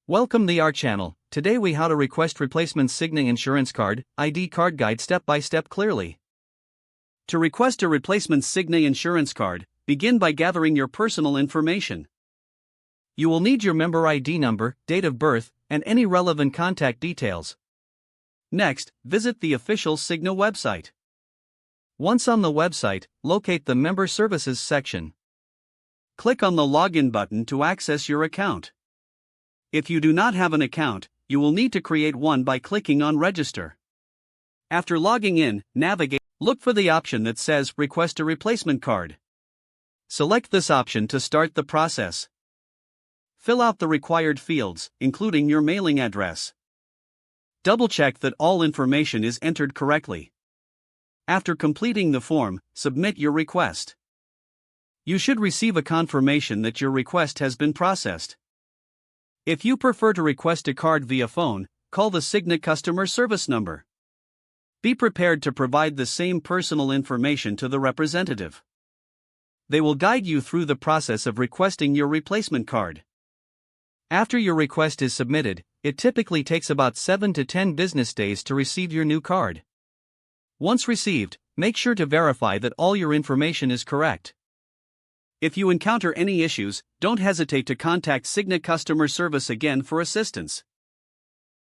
Welcome to our channel. Today we how to request replacement Cigna insurance card, ID card guide step by step clearly. To request a replacement Cigna insurance card, begin by gathering your personal information. You will need your member ID number, date of birth, and any relevant contact details. Next, visit the official Cigna website. Once on the website, locate the Member Services section. Click on the Login button to access your account. If you do not have an account, you will need to create one by clicking on Register. After logging in, look for the option that says Request a Replacement Card. Select this option to start the process. Fill out the required fields, including your mailing address. Double-check that all information is entered correctly. After completing the form, submit your request. You should receive a confirmation that your request has been processed. If you prefer to request a card via phone, call the Cigna customer service number. Be prepared to provide the same personal information to the representative. They will guide you through the process of requesting your replacement card. After your request is submitted, it typically takes about 7 to 10 business days to receive your new card. Once received, make sure to verify that all your information is correct. If you encounter any issues, don't hesitate to contact Cigna customer service again for assistance.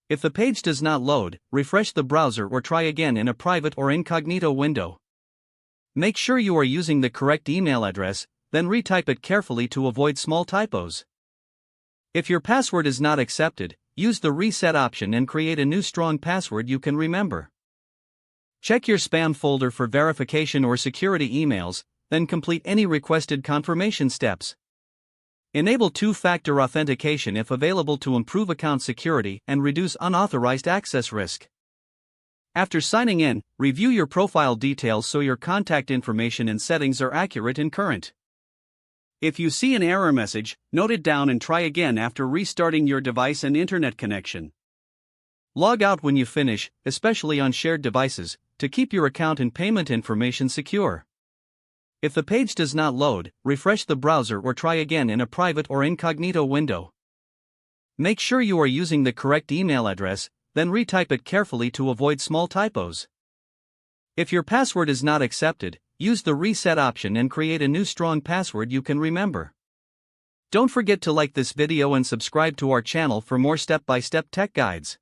If the page does not load, refresh the browser or try again in a private or incognito window. Make sure you are using the correct email address, then retype it carefully to avoid small typos. If your password is not accepted, use the reset option and create a new strong password you can remember. Check your spam folder for verification or security emails, then complete any requested confirmation steps. Enable two-factor authentication if available to improve account security and reduce unauthorized access risk. After signing in, review your profile details so your contact information and settings are accurate and current. If you see an error message, note it down and try again after restarting your device and internet connection. Log out when you finish, especially on shared devices, to keep your account and payment information secure. If the page does not load, refresh the browser or try again in a private or incognito window. Make sure you are using the correct email address, then retype it carefully to avoid small typos. If your password is not accepted, use the reset option and create a new strong password you can remember. Don't forget to like this video and subscribe to our channel for more step-by-step tech guides.